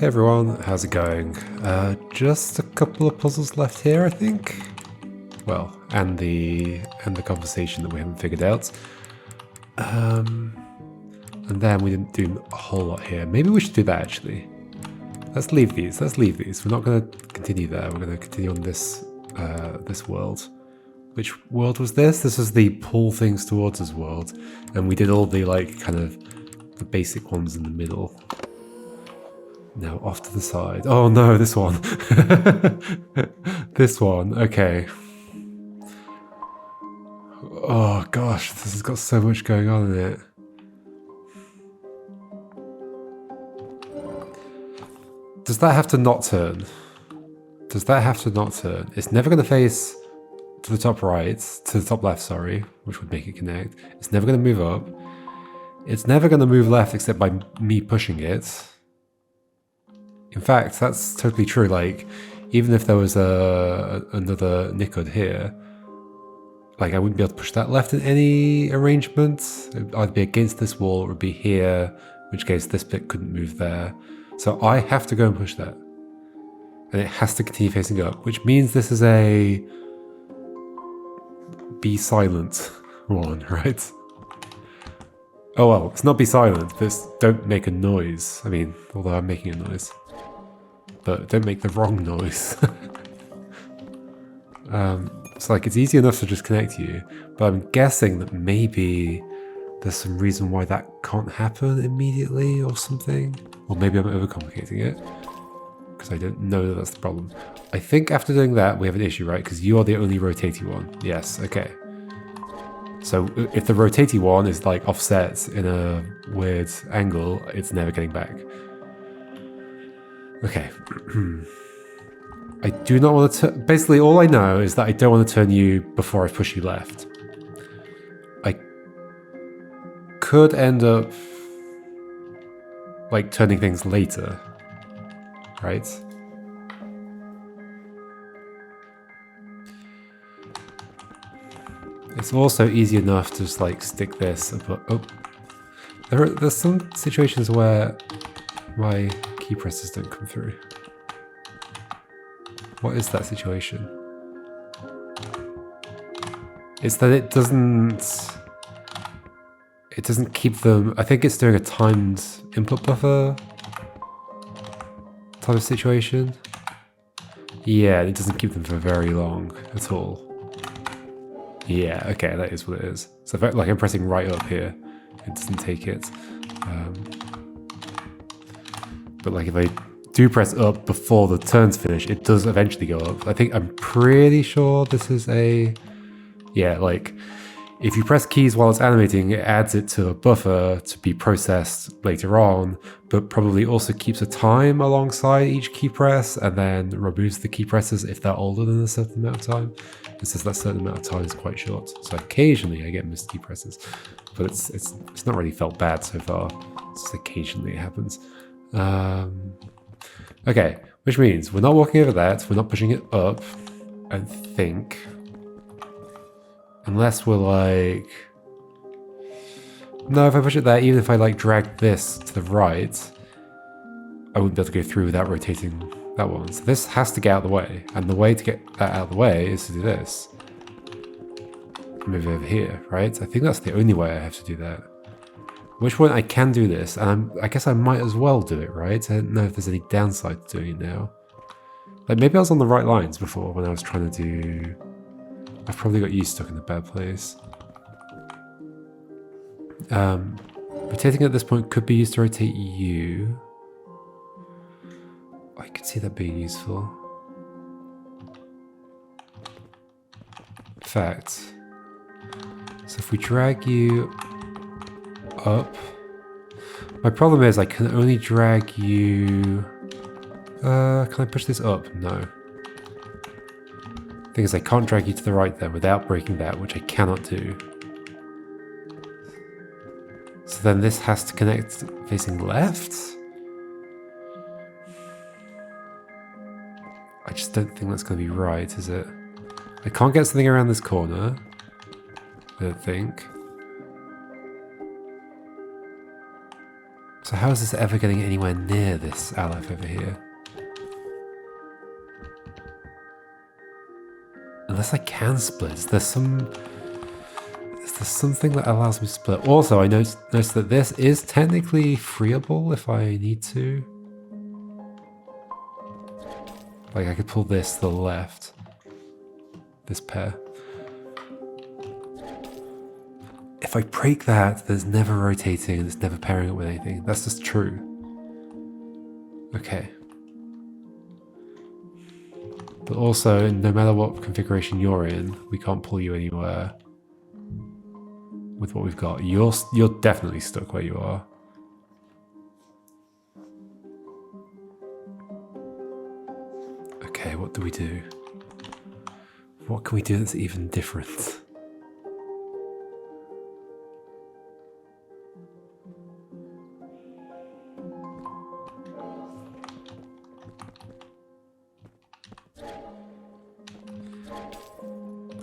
Hey everyone, how's it going? Just a couple of puzzles left here, I think. Well, and the conversation that we haven't figured out. And then we didn't do a whole lot here. Maybe we should do that actually. Let's leave these. We're not going to continue there. We're going to continue on this this world. Which world was this? This was the pull things towards us world, and we did all the kind of the basic ones in the middle. Now off to the side. Oh no, this one. This one. Okay. Oh gosh, this has got so much going on in it. Does that have to not turn? Does that have to not turn? It's never going to face to the top right, to the top left, sorry, which would make it connect. It's never going to move up. It's never going to move left except by me pushing it. In fact, that's totally true. Like, even if there was another Nikud here, like I wouldn't be able to push that left in any arrangement. It would either be against this wall or it would be here, in which case this bit couldn't move there. So I have to go and push that. And it has to continue facing up, which means this is a be silent one, right? Oh well, it's not be silent, but it's don't make a noise. I mean, although I'm making a noise. But don't make the wrong noise. So like it's easy enough to just connect you, but I'm guessing that maybe there's some reason why that can't happen immediately or something. Or maybe I'm overcomplicating it, because I don't know that that's the problem. I think after doing that, we have an issue, right? Because you are the only rotating one. Yes, okay. So if the rotating one is like offset in a weird angle, it's never getting back. Okay. I do not want to basically all I know is that I don't want to turn you before I push you left. I could end up like turning things later, right? It's also easy enough to just like stick this above. Oh, there's some situations where my key presses don't come through. What is that situation? It's that it doesn't keep them. I think it's doing a timed input buffer type of situation. Yeah, it doesn't keep them for very long at all. Yeah, okay, that is what it is. So if I'm pressing right up here, it doesn't take it. But like if I do press up before the turn's finish, it does eventually go up. I'm pretty sure this is a... Yeah, like if you press keys while it's animating, it adds it to a buffer to be processed later on, but probably also keeps a time alongside each key press and then removes the key presses if they're older than a certain amount of time. It says that certain amount of time is quite short. So occasionally I get missed key presses, but it's not really felt bad so far. It's just occasionally it happens. Okay, which means we're not walking over that, we're not pushing it up, I think. Unless we're like... No, if I push it there, even if I like drag this to the right, I wouldn't be able to go through without rotating that one. So this has to get out of the way, and the way to get that out of the way is to do this. Move over here, right? I think that's the only way I have to do that. Which one I can do this, and I guess I might as well do it, right? I don't know if there's any downside to doing it now. Like maybe I was on the right lines before when I was trying to do... I've probably got you stuck in a bad place. Rotating at this point could be used to rotate you. I could see that being useful. In fact, so if we drag you up, my problem is I can only drag you... can I push this up? No. Thing is, I can't drag you to the right there without breaking that, which I cannot do. So then this has to connect facing left? I just don't think that's going to be right, is it? I can't get something around this corner, I don't think. So how is this ever getting anywhere near this Aleph over here? Unless I can split. Is there something that allows me to split? Also, I noticed that this is technically freeable if I need to. Like I could pull this to the left. This pair. If I break that, there's never rotating and it's never pairing up with anything. That's just true. Okay. But also, no matter what configuration you're in, we can't pull you anywhere with what we've got. You're definitely stuck where you are. Okay, what do we do? What can we do that's even different?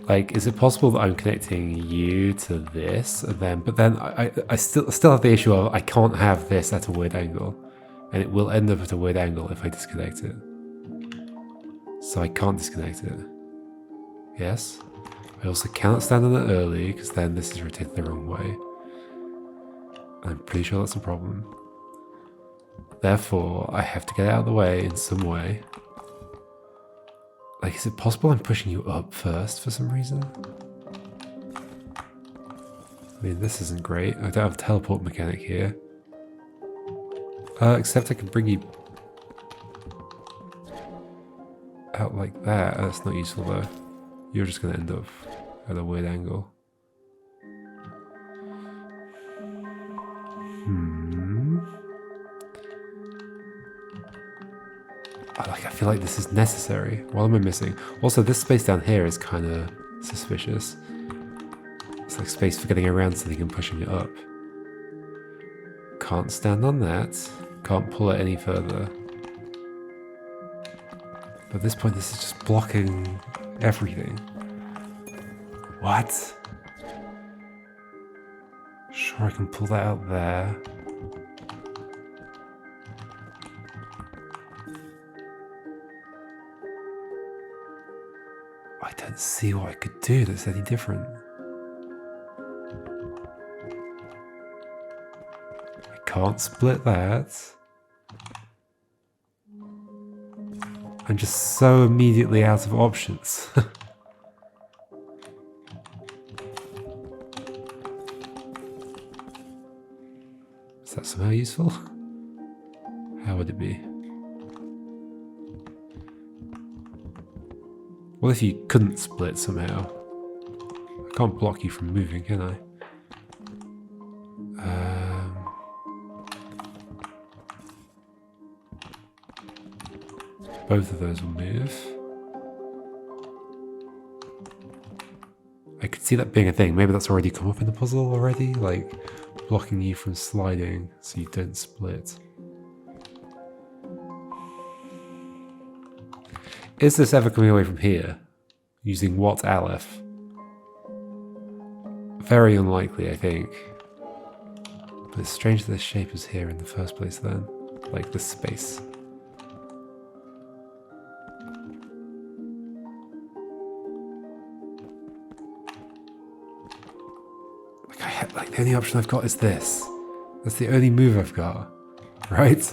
Like, is it possible that I'm connecting you to this, and then, but then I still have the issue of I can't have this at a weird angle, and it will end up at a weird angle if I disconnect it. So I can't disconnect it. Yes. I also cannot stand on it early, because then this is rotated the wrong way. I'm pretty sure that's a problem. Therefore, I have to get it out of the way in some way. Like, is it possible I'm pushing you up first for some reason? I mean, this isn't great. I don't have a teleport mechanic here. Except I can bring you out like that. That's not useful though. You're just going to end up at a weird angle. I feel like this is necessary. What am I missing? Also, this space down here is kind of suspicious. It's like space for getting around something and pushing it up. Can't stand on that. Can't pull it any further. But at this point, this is just blocking everything. What? Sure, I can pull that out there. I don't see what I could do that's any different. I can't split that. I'm just so immediately out of options. Is that somehow useful? How would it be? What if you couldn't split somehow? I can't block you from moving, can I? Both of those will move. I could see that being a thing. Maybe that's already come up in the puzzle already, like blocking you from sliding so you don't split. Is this ever coming away from here? Using what Aleph? Very unlikely, I think. But it's strange that this shape is here in the first place then. Like this space. Like the only option I've got is this. That's the only move I've got. Right?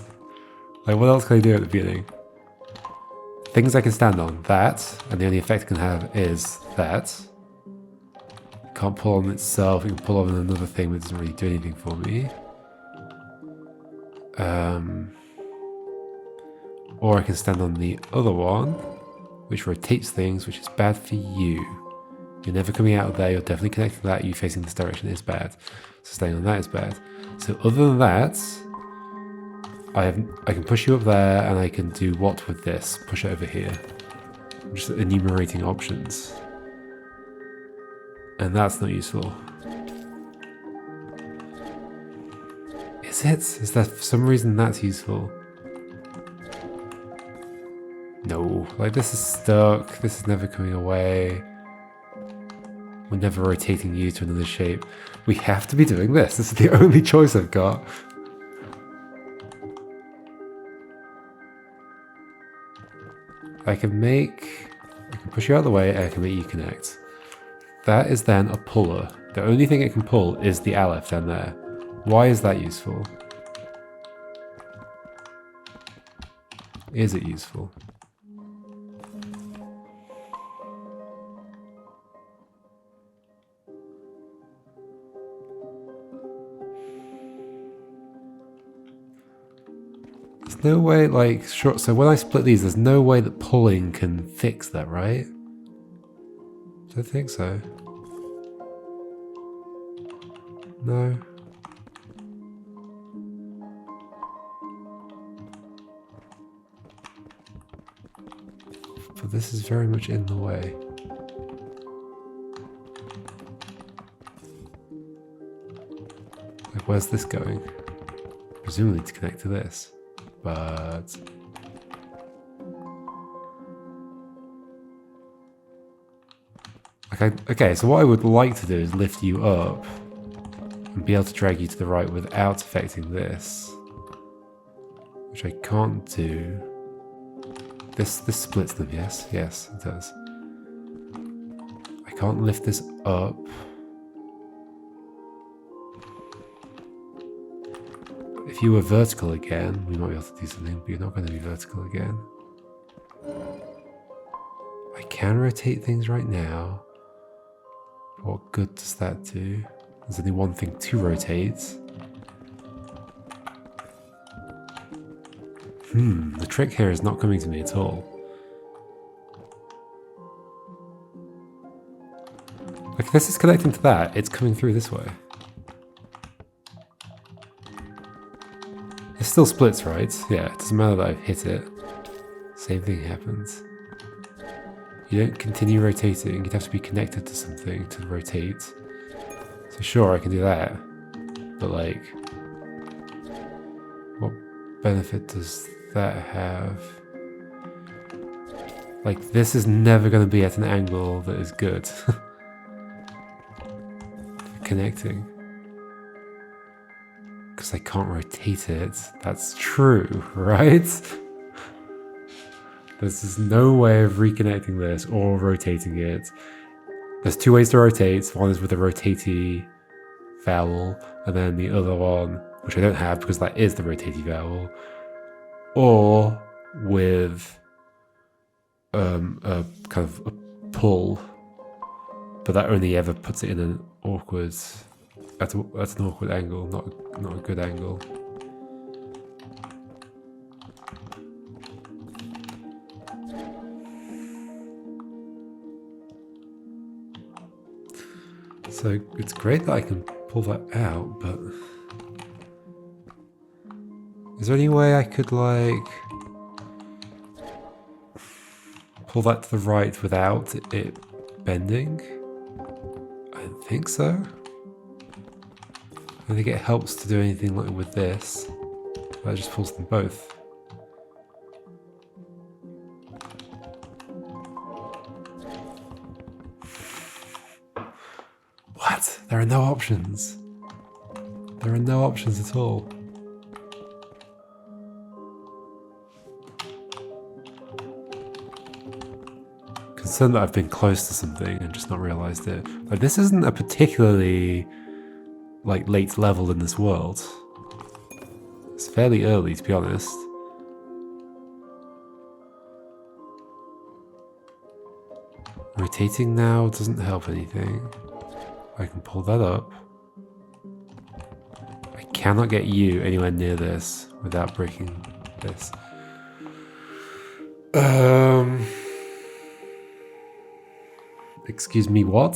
Like what else can I do at the beginning? Things I can stand on, that, and the only effect it can have is that. Can't pull on itself, it can pull on another thing that doesn't really do anything for me. Or I can stand on the other one, which rotates things, which is bad for you. You're never coming out of there, you're definitely connected to that, you facing this direction is bad. So staying on that is bad. So other than that, I can push you up there and I can do what with this? Push it over here. I'm just enumerating options. And that's not useful. Is it? Is there for some reason that's useful? No, like this is stuck, this is never coming away. We're never rotating you to another shape. We have to be doing this. This is the only choice I've got. I can push you out of the way and I can make you connect. That is then a puller. The only thing it can pull is the Aleph down there. Why is that useful? Is it useful? There's no way, like, sure, so when I split these, there's no way that pulling can fix that, right? I don't think so. No. But this is very much in the way. Like, where's this going? Presumably to connect to this, but... Okay, so what I would like to do is lift you up and be able to drag you to the right without affecting this. Which I can't do. This splits them, yes? Yes, it does. I can't lift this up. If you were vertical again, we might be able to do something, but you're not going to be vertical again. I can rotate things right now. What good does that do? There's only one thing to rotate. The trick here is not coming to me at all. Like, if this is connecting to that, it's coming through this way. It still splits, right? Yeah, it doesn't matter that I've hit it. Same thing happens. You don't continue rotating, you'd have to be connected to something to rotate. So sure, I can do that. But like, what benefit does that have? Like, this is never going to be at an angle that is good. Connecting. Because I can't rotate it. That's true, right? There's just no way of reconnecting this or rotating it. There's two ways to rotate. One is with a rotatey vowel, and then the other one, which I don't have because that is the rotatey vowel, or with a kind of a pull, but that only ever puts it in an awkward, at an awkward angle, not a good angle. So it's great that I can pull that out, but is there any way I could like pull that to the right without it bending? I don't think so. I don't think it helps to do anything like with this. That just pulls them both. What? There are no options. There are no options at all. Concerned that I've been close to something and just not realized it. Like, this isn't a particularly like late level in this world. It's fairly early, to be honest. Rotating now doesn't help anything. I can pull that up. I cannot get you anywhere near this without breaking this. Excuse me, what?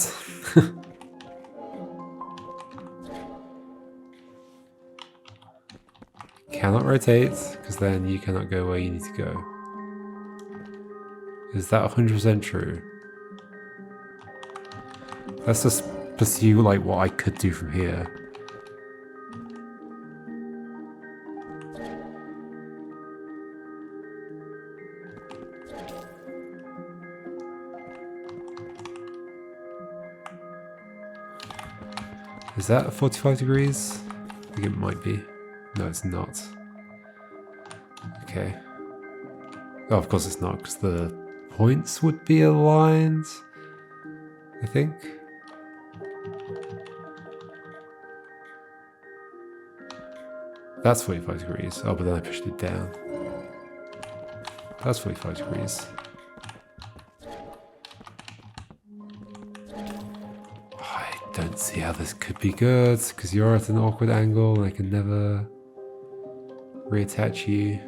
Cannot rotate, because then you cannot go where you need to go. Is that 100% true? Let's just pursue like what I could do from here. Is that 45 degrees? I think it might be. No, it's not. Okay. Oh, of course it's not, because the points would be aligned, I think. That's 45 degrees. Oh, but then I pushed it down. That's 45 degrees. I don't see how this could be good, because you're at an awkward angle and I can never reattach you.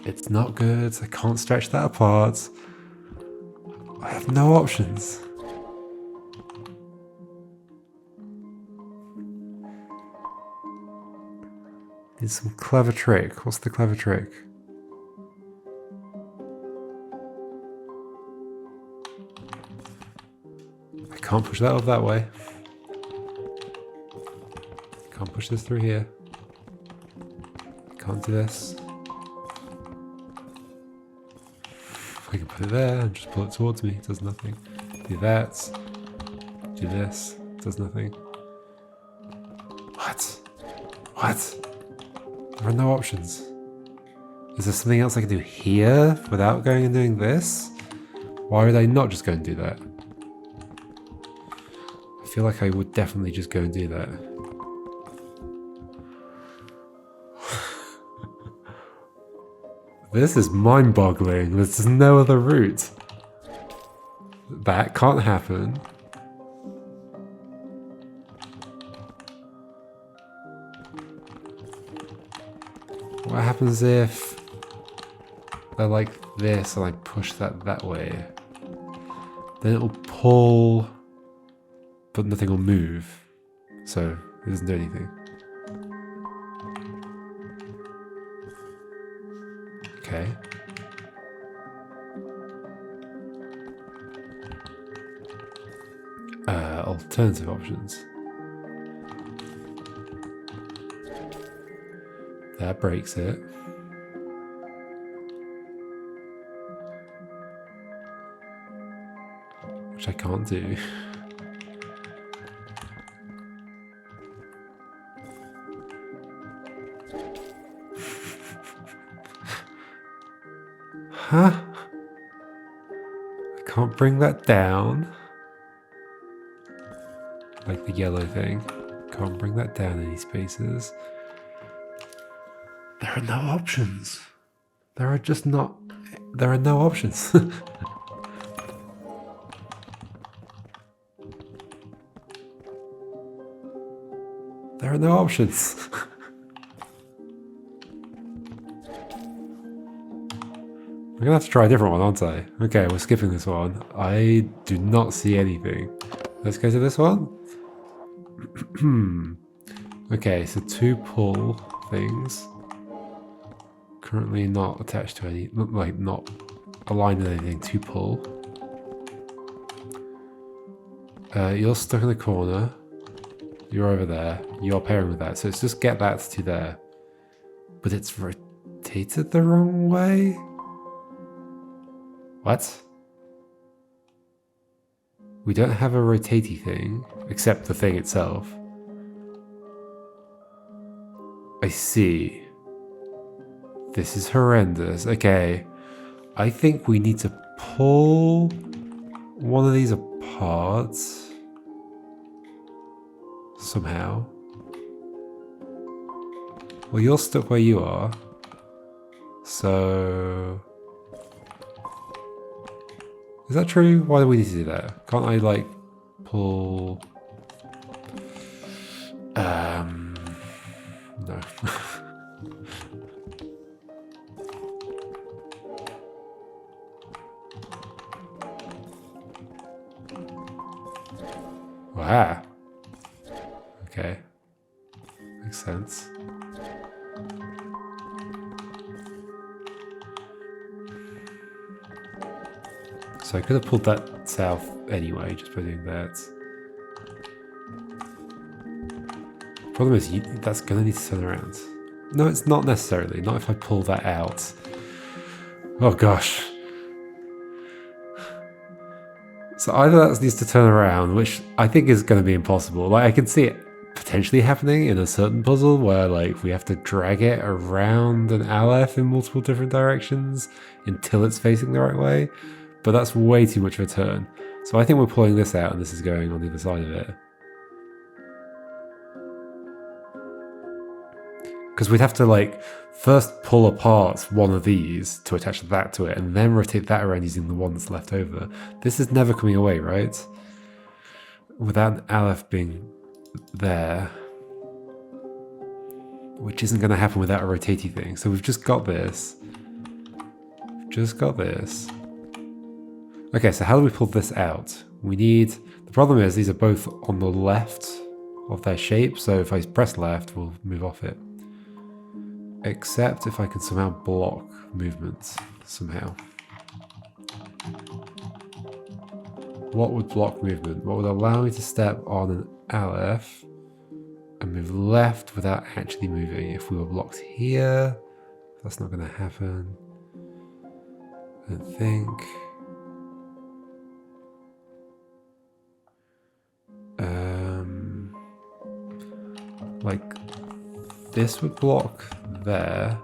It's not good. I can't stretch that apart. I have no options. Need some clever trick. What's the clever trick? I can't push that up that way. Can't push this through here. Can't do this. I can put it there and just pull it towards me. It does nothing. Do that. Do this. It does nothing. What? What? There are no options. Is there something else I can do here without going and doing this? Why would I not just go and do that? I feel like I would definitely just go and do that. This is mind-boggling. There's no other route. That can't happen. What happens if they're like this and I push that way? Then it'll pull, but nothing will move. So it doesn't do anything. Okay. Alternative options. That breaks it. Which I can't do. Huh? I can't bring that down. Like the yellow thing. Can't bring that down any spaces. There are no options. There are just not... There are no options. There are no options. I'm gonna have to try a different one, aren't I? Okay, we're skipping this one. I do not see anything. Let's go to this one. Okay, so two pull things. Currently not attached to any, like not aligned with anything to pull. You're stuck in the corner. You're over there. You're pairing with that. So it's just get that to there. But it's rotated the wrong way? What? We don't have a rotatey thing, except the thing itself. I see. This is horrendous. Okay. I think we need to pull one of these apart. Somehow. Well, you're stuck where you are. So... Is that true? Why do we need to do that? Can't I, like, pull... No. Wow. Okay. Makes sense. So I could have pulled that south anyway, just by doing that. Problem is, that's going to need to turn around. No, it's not necessarily. Not if I pull that out. Oh gosh. So either that needs to turn around, which I think is going to be impossible. Like, I can see it potentially happening in a certain puzzle where like we have to drag it around an Aleph in multiple different directions until it's facing the right way, but that's way too much of a turn. So I think we're pulling this out and this is going on the other side of it. Because we'd have to like first pull apart one of these to attach that to it and then rotate that around using the one that's left over. This is never coming away, right? Without an Aleph being there, which isn't going to happen without a rotatey thing. So we've just got this. Okay, so how do we pull this out? We need, the problem is these are both on the left of their shape, so if I press left, we'll move off it. Except if I can somehow block movements, somehow. What would block movement? What would allow me to step on an Aleph and move left without actually moving? If we were blocked here, that's not going to happen. I don't think. Like this would block there.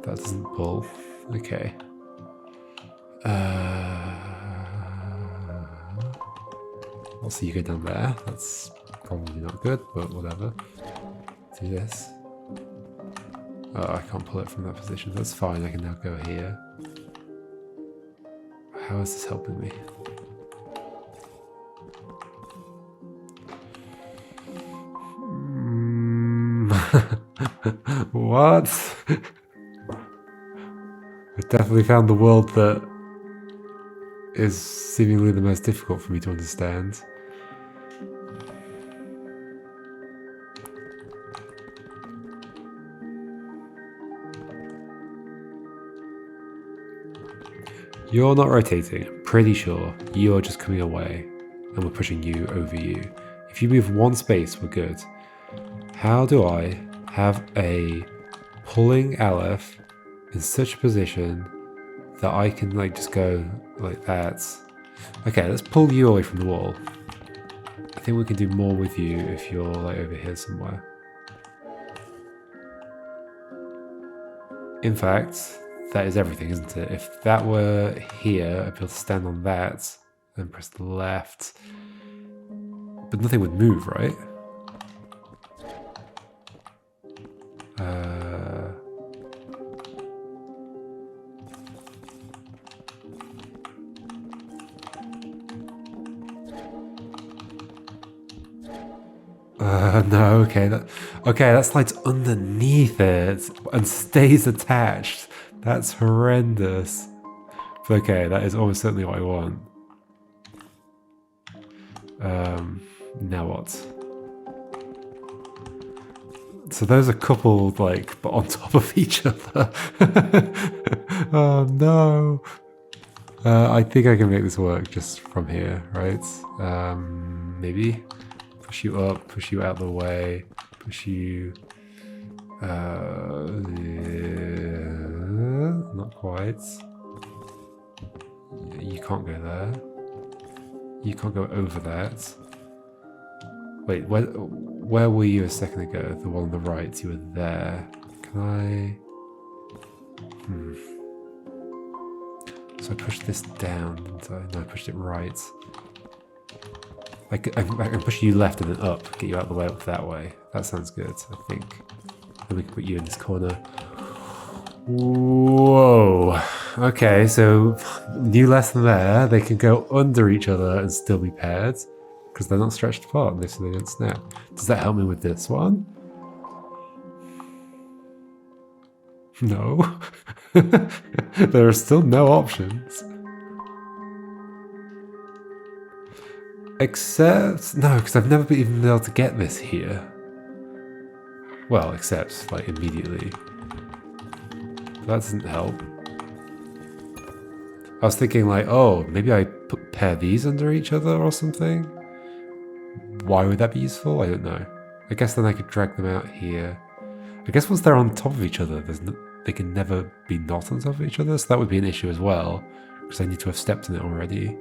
That doesn't pull. Okay. I'll see you go down there. That's probably not good, but whatever. Do this. Oh, I can't pull it from that position. That's fine. I can now go here. How is this helping me? What? I've definitely found the world that is seemingly the most difficult for me to understand. You're not rotating, I'm pretty sure. You're just coming away, and we're pushing you over you. If you move one space, we're good. How do I have a pulling Aleph in such a position that I can like just go like that? Okay, let's pull you away from the wall. I think we can do more with you if you're like over here somewhere. In fact, that is everything, isn't it? If that were here, I'd be able to stand on that and press the left. But nothing would move, right? No, okay. That slides underneath it and stays attached. That's horrendous. But okay, that is almost certainly what I want. Now what? So those are coupled, like, but on top of each other. Oh no. I think I can make this work just from here, right? Maybe. Push you up, push you out the way, push you... not quite. You can't go there. You can't go over that. Wait, where were you a second ago? The one on the right, you were there. Can I... So I pushed this down, didn't I? No, I pushed it right. I can push you left and then up, get you out of the way up that way. That sounds good, I think. Then we can put you in this corner. Whoa. Okay, so new lesson there. They can go under each other and still be paired because they're not stretched apart and so they don't snap. Does that help me with this one? No. There are still no options. Except, no, because I've never even been able to get this here. Well, except, like, immediately. That doesn't help. I was thinking, like, oh, maybe I pair these under each other or something? Why would that be useful? I don't know. I guess then I could drag them out here. I guess once they're on top of each other, they can never be not on top of each other, so that would be an issue as well, because I need to have stepped in it already.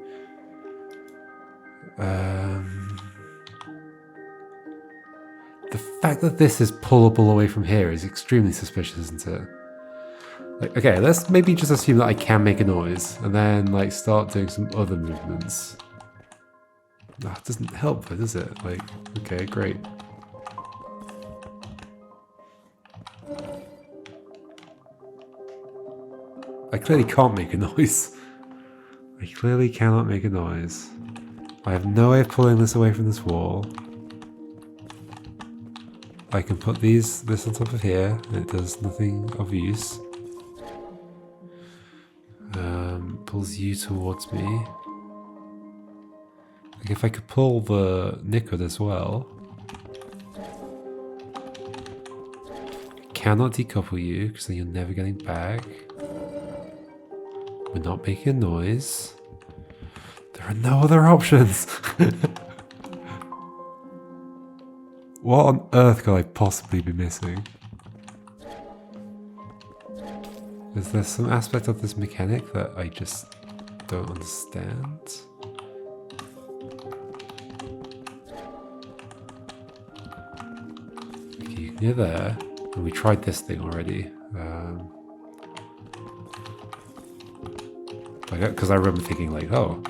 The fact that this is pullable away from here is extremely suspicious, isn't it? Like, okay, let's maybe just assume that I can make a noise, and then like start doing some other movements. That doesn't help, does it? Like, okay, great. I clearly can't make a noise. I clearly cannot make a noise. I have no way of pulling this away from this wall. I can put this on top of here, and it does nothing of use. Pulls you towards me. Like if I could pull the Nickard as well. Cannot decouple you, because then you're never getting back. We're not making a noise. There are no other options. What on earth could I possibly be missing? Is there some aspect of this mechanic that I just don't understand? Okay, you're there. And we tried this thing already. Because I remember thinking like, oh,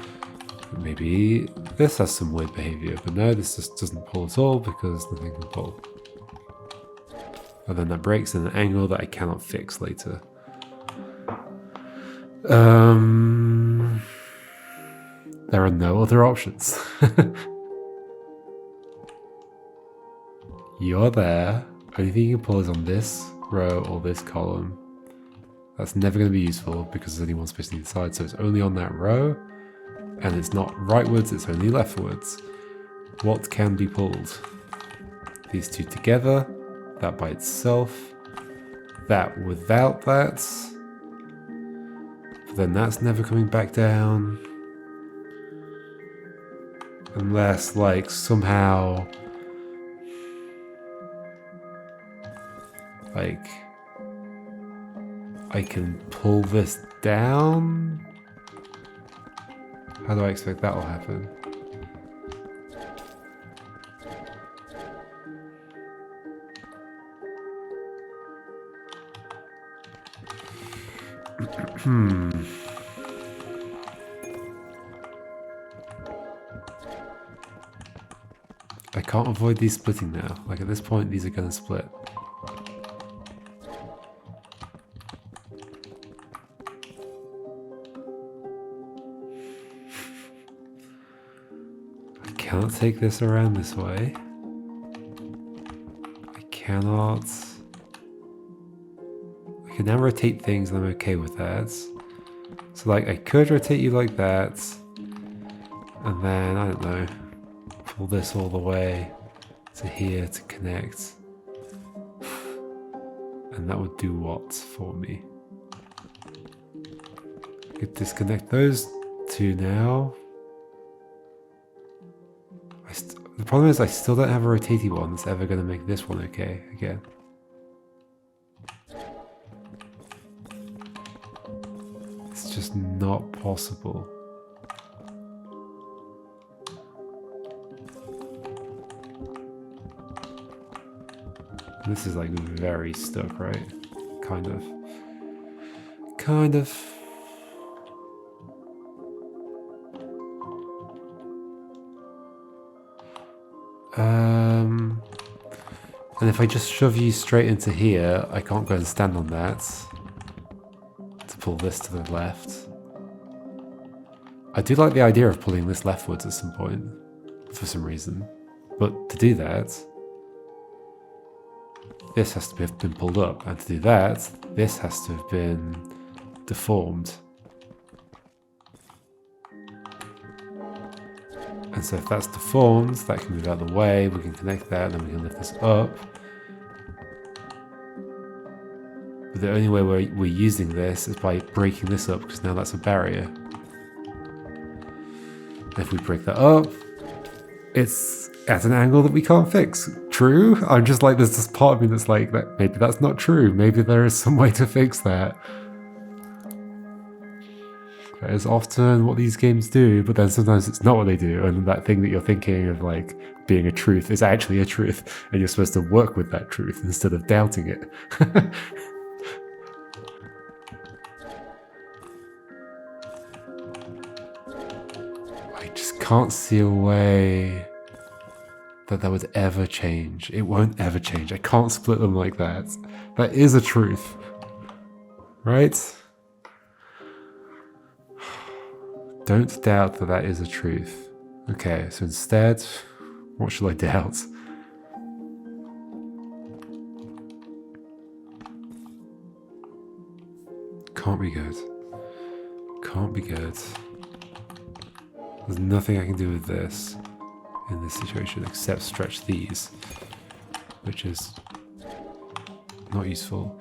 maybe this has some weird behavior, but no, this just doesn't pull at all because nothing can pull. And then that breaks in an angle that I cannot fix later. There are no other options. You're there. Only thing you can pull is on this row or this column. That's never going to be useful because there's only one space on either side, so it's only on that row, and it's not rightwards, it's only leftwards. What can be pulled? These two together, that by itself, that without that, but then that's never coming back down. Unless, like, somehow, like, I can pull this down? How do I expect that will happen? I can't avoid these splitting now. Like at this point, these are going to split. I cannot take this around this way. I cannot. I can now rotate things and I'm okay with that. So like I could rotate you like that. And then, I don't know, pull this all the way to here to connect. And that would do what for me? I could disconnect those two now. The problem is I still don't have a rotatey one that's ever going to make this one okay again. It's just not possible. This is like very stuck, right? Kind of. Kind of. And if I just shove you straight into here, I can't go and stand on that to pull this to the left. I do like the idea of pulling this leftwards at some point, for some reason. But to do that, this has to have been pulled up, and to do that, this has to have been deformed. And so if that's deformed, that can move out of the way, we can connect that, and then we can lift this up. But the only way we're using this is by breaking this up, because now that's a barrier. And if we break that up, it's at an angle that we can't fix. true. I'm just like, there's this part of me that's like, that maybe that's not true. Maybe there is some way to fix that. That is often what these games do, but then sometimes it's not what they do, and that thing that you're thinking of like being a truth is actually a truth, and you're supposed to work with that truth instead of doubting it. I just can't see a way that would ever change. It won't ever change. I can't split them like that. That is a truth. Right? Don't doubt that is a truth. Okay, so instead, what should I doubt? Can't be good. Can't be good. There's nothing I can do with this in this situation except stretch these, which is not useful.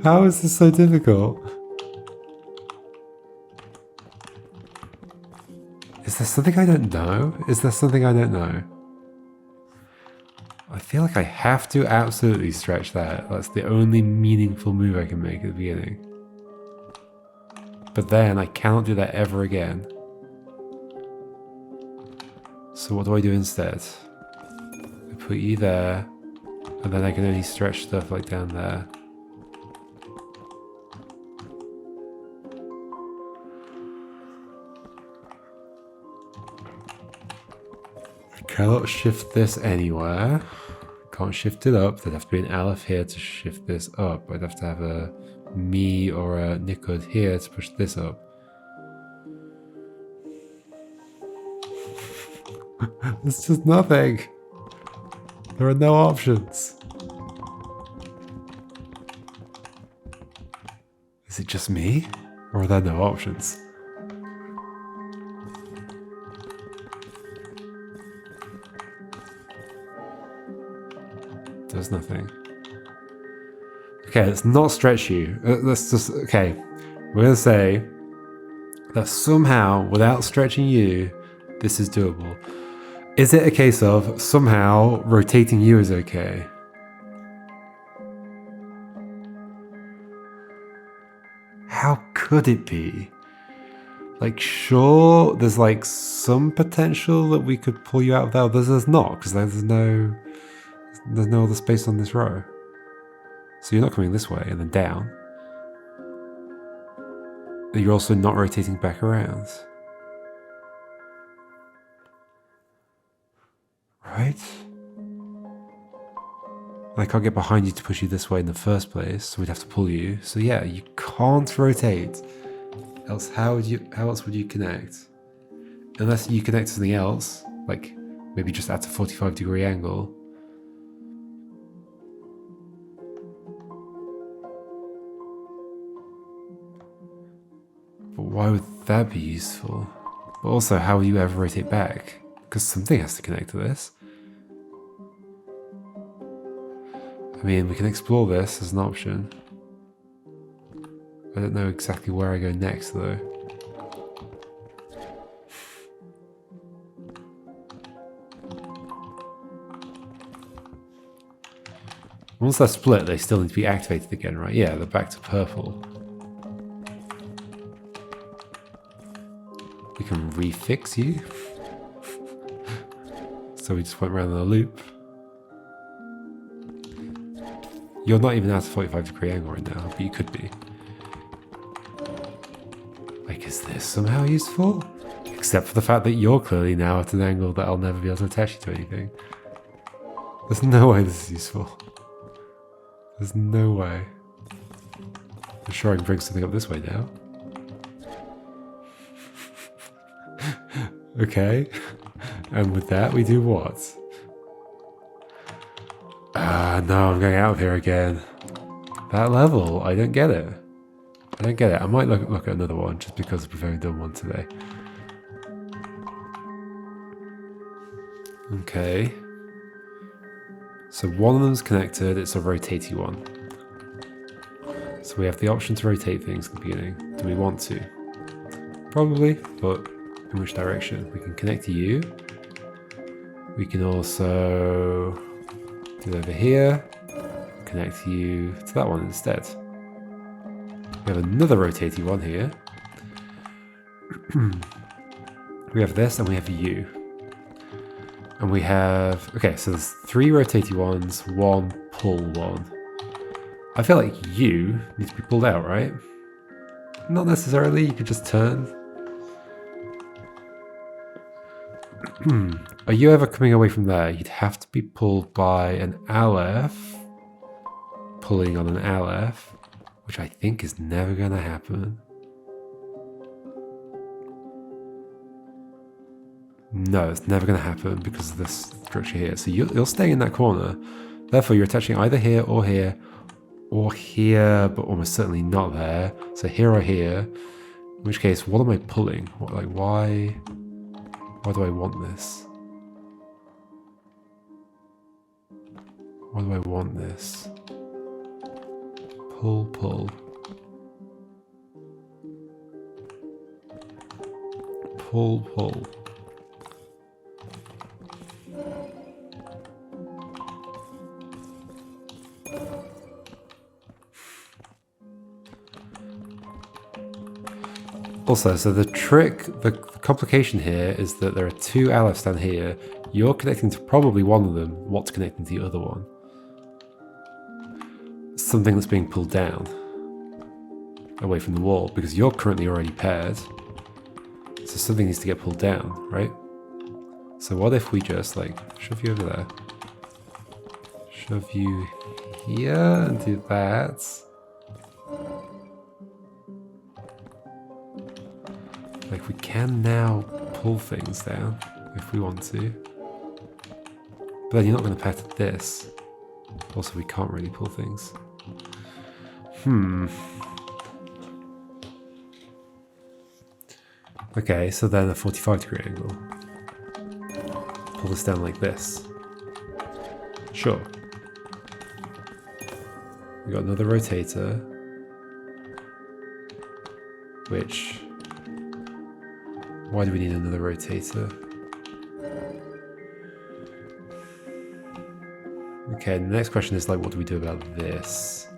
How is this so difficult? Is there something I don't know? Is there something I don't know? I feel like I have to absolutely stretch that. That's the only meaningful move I can make at the beginning. But then I cannot do that ever again. So what do I do instead? I put you there, and then I can only stretch stuff like down there. I cannot shift this anywhere. Can't shift it up. There'd have to be an Aleph here to shift this up. I'd have to have a me or a Nikud here to push this up. There's just nothing. There are no options. Is it just me? Or are there no options? There's nothing. Okay, let's not stretch you. Let's just, okay. We're going to say that somehow, without stretching you, this is doable. Is it a case of somehow rotating you is okay? How could it be? Like, sure, there's like some potential that we could pull you out of there. There's not, because there's no other space on this row. So you're not coming this way and then down. But you're also not rotating back around. Right? I can't get behind you to push you this way in the first place, so we'd have to pull you. So yeah, you can't rotate. Else how else would you connect? Unless you connect to something else, like maybe just at a 45-degree angle. But why would that be useful? But also, how will you ever rotate back? Because something has to connect to this. I mean, we can explore this as an option. I don't know exactly where I go next, though. Once they're split, they still need to be activated again, right? Yeah, they're back to purple. We can refix you. So we just went around in a loop. You're not even at a 45-degree angle right now, but you could be. Like, is this somehow useful? Except for the fact that you're clearly now at an angle that I'll never be able to attach you to anything. There's no way this is useful. There's no way. I'm sure I can bring something up this way now. Okay. And with that, we do what? No, I'm going out of here again. That level, I don't get it. I don't get it. I might look at another one just because we've only done one today. Okay. So one of them's connected, it's a rotatey one. So we have the option to rotate things at the beginning. Do we want to? Probably, but In which direction? We can connect to you. We can also do it over here. Connect you to that one instead. We have another rotating one here. We have this and we have you. And we have... Okay, so there's 3 rotating ones, 1 pull one. I feel like you need to be pulled out, right? Not necessarily, you could just turn. Are you ever coming away from there? You'd have to be pulled by an Aleph. Pulling on an Aleph, which I think is never going to happen. No, it's never going to happen because of this structure here. So you'll stay in that corner. Therefore, you're attaching either here, or here, but almost certainly not there. So here or here. In which case, what am I pulling? Why do I want this? Why do I want this? Pull, pull. Pull, pull. Also, so the complication here is that there are 2 Alephs down here. You're connecting to probably one of them. What's connecting to the other one? Something that's being pulled down away from the wall because you're currently already paired. So something needs to get pulled down, right? So what if we just shove you over there? Shove you here and do that. We can now pull things down if we want to. But then you're not going to pair to this. Also, we can't really pull things. Okay, so then a 45-degree angle. Pull this down like this. Sure. We got another rotator. Which... Why do we need another rotator? Okay, the next question is what do we do about this?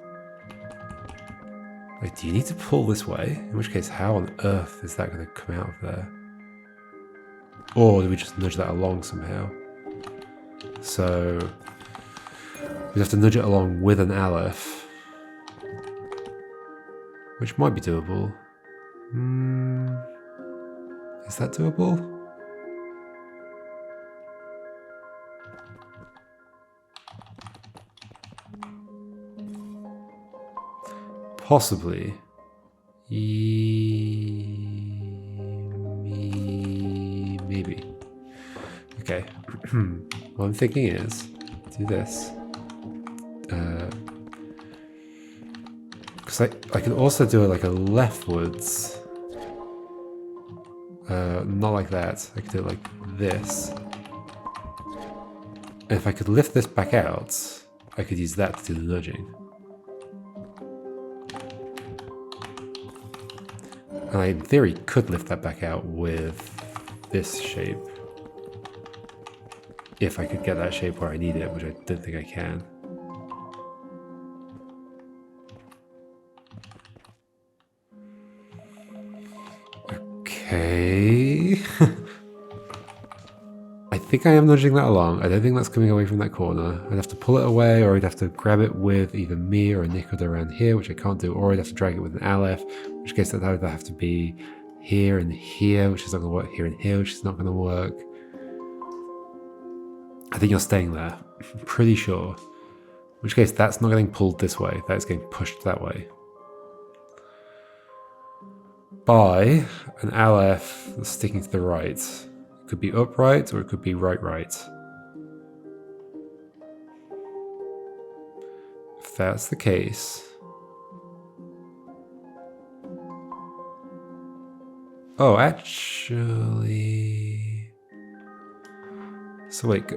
Do you need to pull this way? In which case, how on earth is that going to come out of there? Or do we just nudge that along somehow? So, we'd have to nudge it along with an Aleph. Which might be doable. Is that doable? Possibly. Maybe. Okay. What I'm thinking is, do this. Because I can also do it like a leftwards. Not like that. I could do it like this. And if I could lift this back out, I could use that to do the nudging. And I, in theory, could lift that back out with this shape. If I could get that shape where I need it, which I don't think I can. Okay. I think I am nudging that along. I don't think that's coming away from that corner. I'd have to pull it away, or I'd have to grab it with either me or a Nickard around here, which I can't do, or I'd have to drag it with an Aleph, in which case that would have to be here and here, which is not going to work, here and here, which is not going to work. I think you're staying there. I'm pretty sure. In which case that's not getting pulled this way, that's getting pushed that way. By an Aleph that's sticking to the right. It could be upright or it could be right. If that's the case... Oh, actually... So wait,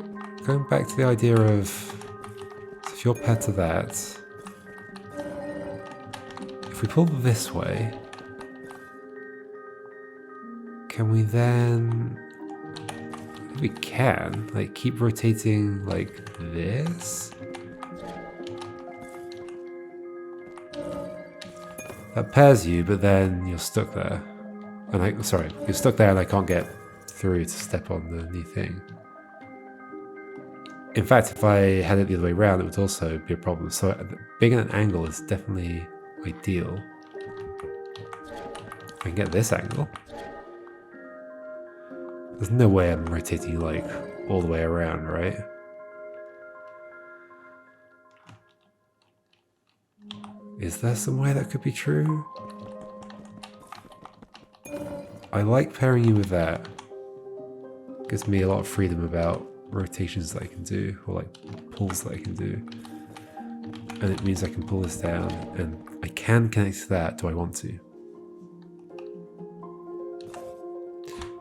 going back to the idea of... So if you're paired to that... If we pull this way... can we then... We can, like, keep rotating like this? That pairs you, but then you're stuck there. And sorry, you're stuck there and I can't get through to step on the new thing. In fact, if I had it the other way around, it would also be a problem. So being at an angle is definitely ideal. I can get this angle. There's no way I'm rotating like all the way around, right? Is there some way that could be true? I like pairing you with that. Gives me a lot of freedom about rotations that I can do, or like pulls that I can do. And it means I can pull this down, and I can connect to that. Do I want to?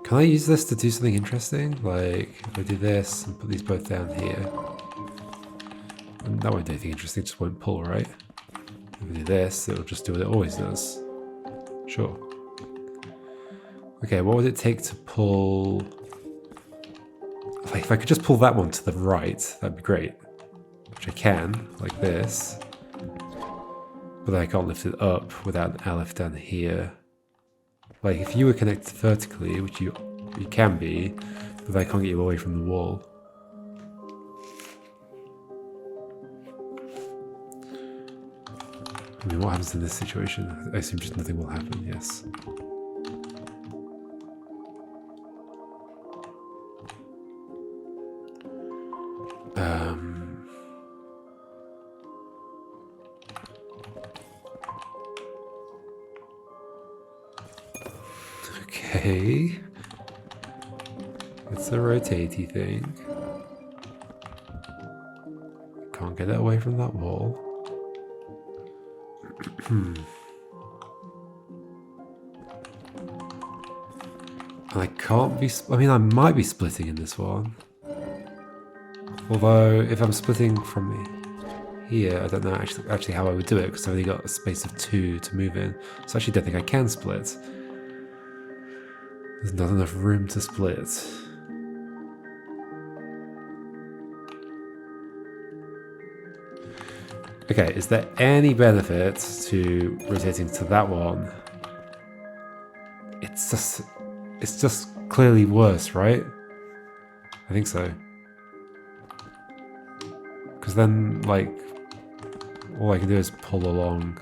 Can I use this to do something interesting? Like, if I do this and put these both down here. And that won't do anything interesting, just won't pull, right? If I do this, it'll just do what it always does. Sure. Okay, what would it take to pull... If I could just pull that one to the right, that'd be great. Which I can, like this. But then I can't lift it up without an Aleph down here. Like, if you were connected vertically, which you can be, but I can't get you away from the wall. I mean, what happens in this situation? I assume just nothing will happen, yes. Okay. It's a rotatey thing. Can't get it away from that wall. And I can't be... I mean, I might be splitting in this one. Although, if I'm splitting from here, I don't know actually how I would do it, because I've only got a space of 2 to move in. So I actually don't think I can split. There's not enough room to split. Okay, is there any benefit to rotating to that one? It's just clearly worse, right? I think so. Because then, like, all I can do is pull along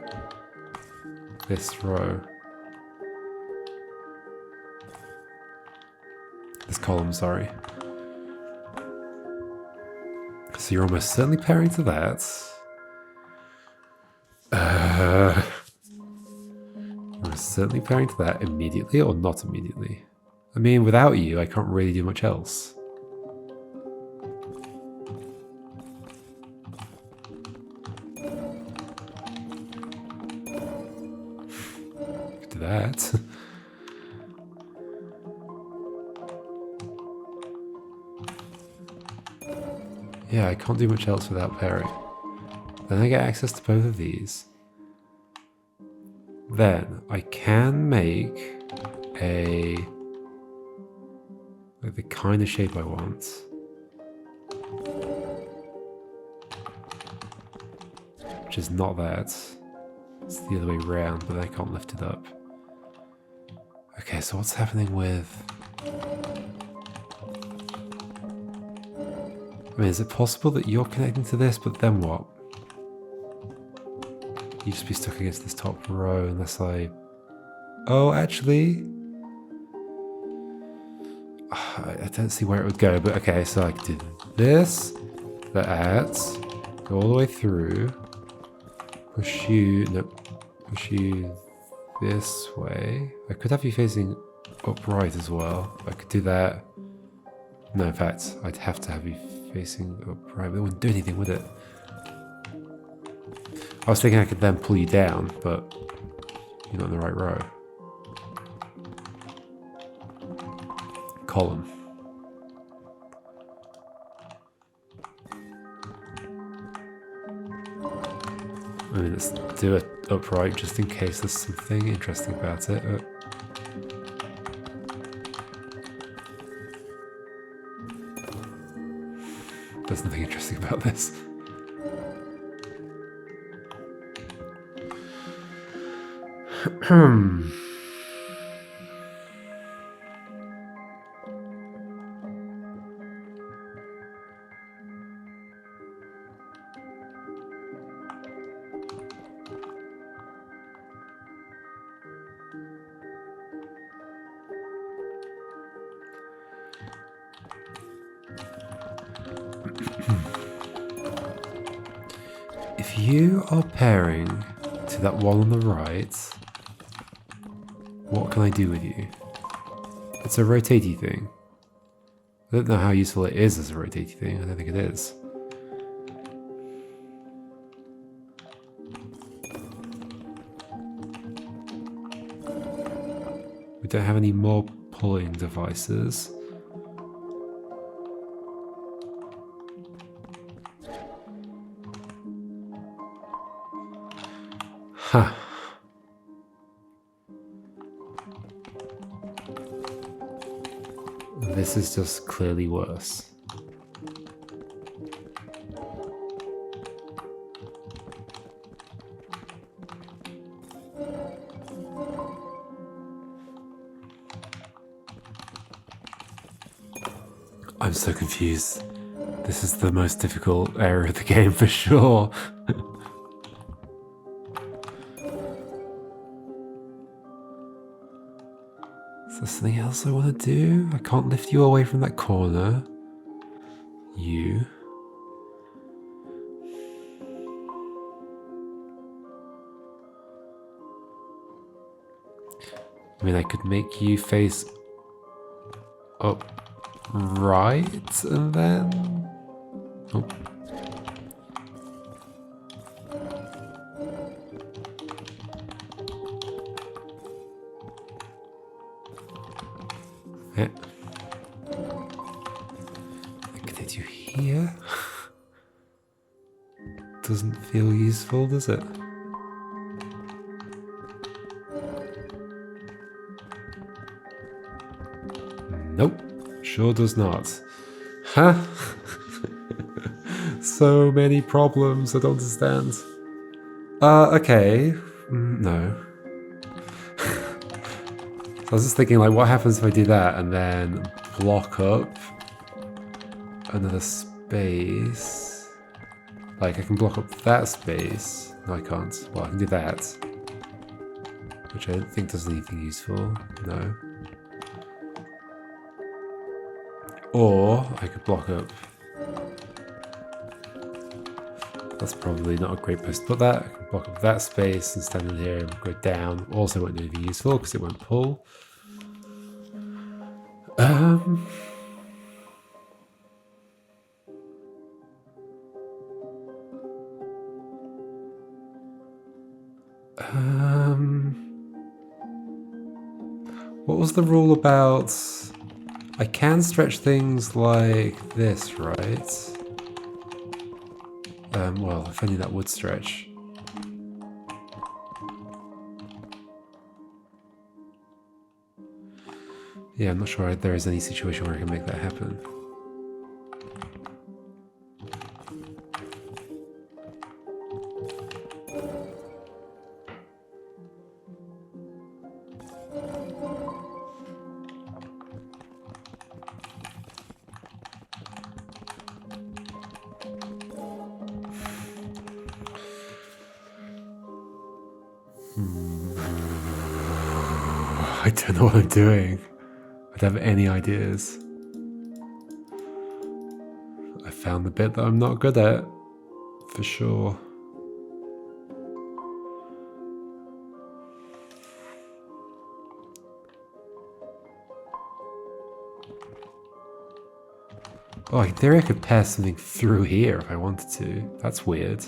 this row. This column, sorry. So you're almost certainly pairing to that. You're certainly pairing to that immediately or not immediately. I mean, without you, I can't really do much else. Do that. Yeah, I can't do much else without pairing. Then I get access to both of these. Then I can make like the kind of shape I want. Which is not that. It's the other way around, but I can't lift it up. Okay, so what's happening with... I mean, is it possible that you're connecting to this, but then what? You'd just be stuck against this top row unless I... Oh, actually... I don't see where it would go, but okay, so I could do this, that, go all the way through, push you this way. I could have you facing upright as well. I could do that. No, in fact, I'd have to have you facing upright, but it wouldn't do anything with it. I was thinking I could then pull you down, but you're not in the right row. Column. I mean, let's do it upright just in case there's something interesting about it. There's nothing interesting about this. If you are pairing to that one on the right, what can I do with you? It's a rotatey thing. I don't know how useful it is as a rotatey thing. I don't think it is. We don't have any more pulling devices. Huh. This is just clearly worse. I'm so confused. This is the most difficult area of the game for sure. Is there something else I want to do? I can't lift you away from that corner. You. I mean, I could make you face up right and then... Oh. Yeah. I could hit you here. Doesn't feel useful, does it? Nope, sure does not. Huh? So many problems, I don't understand. Okay. No. I was just thinking, like, what happens if I do that and then block up another space? Like, I can block up that space. No, I can't. Well, I can do that. Which I don't think does anything useful. No. Or I could block up. That's probably not a great place to put that. I can block up that space and stand in here and go down. Also won't do anything useful because it won't pull. What was the rule about... I can stretch things like this, right? Well, if only that would stretch. Yeah, I'm not sure there is any situation where I can make that happen. I don't know what I'm doing. I don't have any ideas. I found the bit that I'm not good at, for sure. Oh, in theory I could pass something through here if I wanted to. That's weird.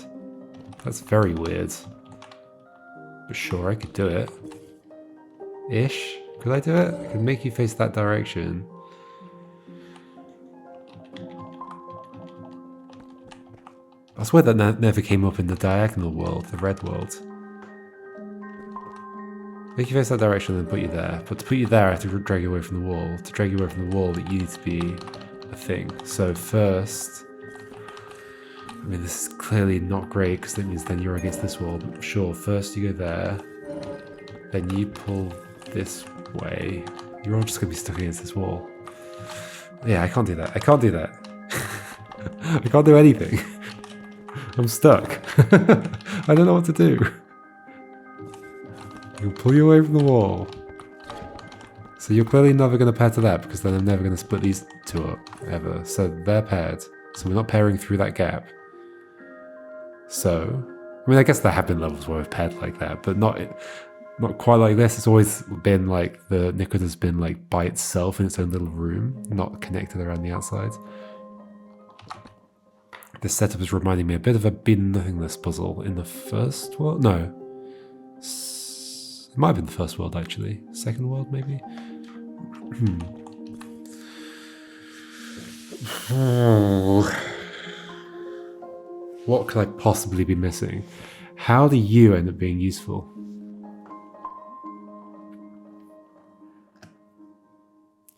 That's very weird. But sure, I could do it. Ish? Could I do it? I could make you face that direction. I swear that never came up in the diagonal world, the red world. Make you face that direction and then put you there. But to put you there, I have to drag you away from the wall. To drag you away from the wall, you need to be a thing. So first, I mean, this is clearly not great because that means then you're against this wall. But sure, first you go there, then you pull this way. You're all just going to be stuck against this wall. Yeah, I can't do that. I can't do that. I can't do anything. I'm stuck. I don't know what to do. You'll pull you away from the wall. So you're clearly never going to pair to that because then I'm never going to split these two up, ever. So they're paired. So we're not pairing through that gap. So, I mean, I guess there have been levels where we've paired like that, but not quite like this. It's always been like the Nickwood has been like by itself in its own little room, not connected around the outside. This setup is reminding me a bit of a Been Nothingness puzzle in the first world. No. It might have been the first world, actually. Second world, maybe? What could I possibly be missing? How do you end up being useful?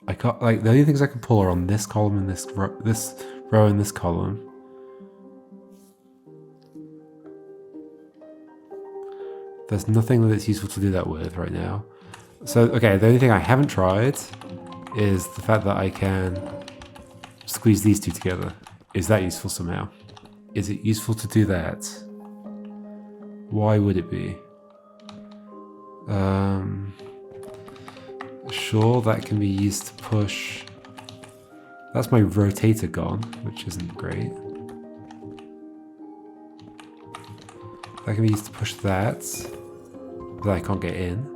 I can't, like, the only things I can pull are on this column and this row and this column. There's nothing that's useful to do that with right now. So, okay, the only thing I haven't tried is the fact that I can squeeze these two together. Is that useful somehow? Is it useful to do that? Why would it be? Sure, that can be used to push. That's my rotator gone, which isn't great. That can be used to push that, but I can't get in.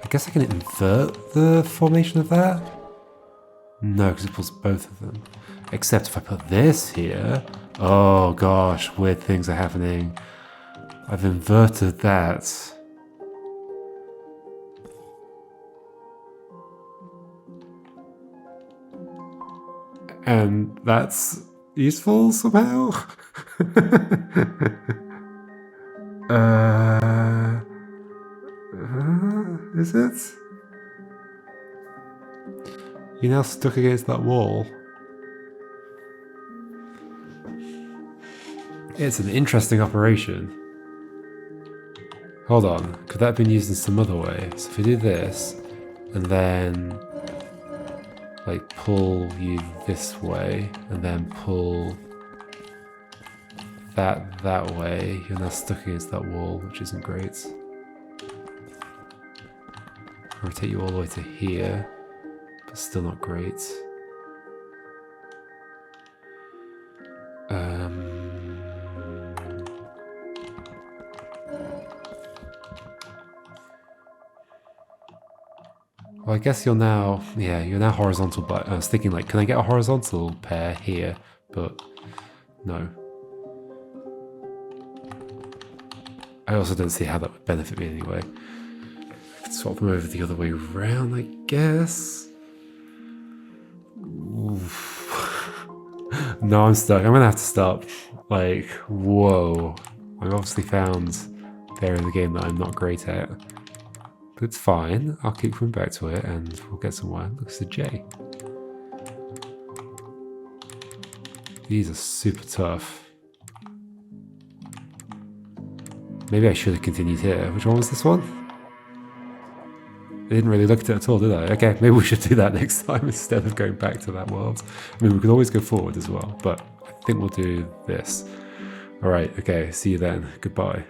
I guess I can invert the formation of that? No, because it pulls both of them. Except if I put this here, oh gosh, weird things are happening. I've inverted that. And that's useful somehow? Is it? You're now stuck against that wall. It's an interesting operation. Hold on, could that have been used in some other way? So if we do this, and then like pull you this way, and then pull that way, you're now stuck against that wall, which isn't great. Rotate you all the way to here, but still not great. Well, I guess you're now horizontal, but I was thinking like, can I get a horizontal pair here? But no. I also don't see how that would benefit me anyway. Swap them over the other way around, I guess. Oof. No, I'm stuck. I'm gonna have to stop. Like, whoa. I've obviously found the area of the game that I'm not great at. But it's fine. I'll keep coming back to it and we'll get somewhere. Look, it's a J. These are super tough. Maybe I should have continued here. Which one was this one? I didn't really look at it at all, did I? Okay, maybe we should do that next time instead of going back to that world. I mean, we could always go forward as well, but I think we'll do this. Alright, okay, see you then. Goodbye.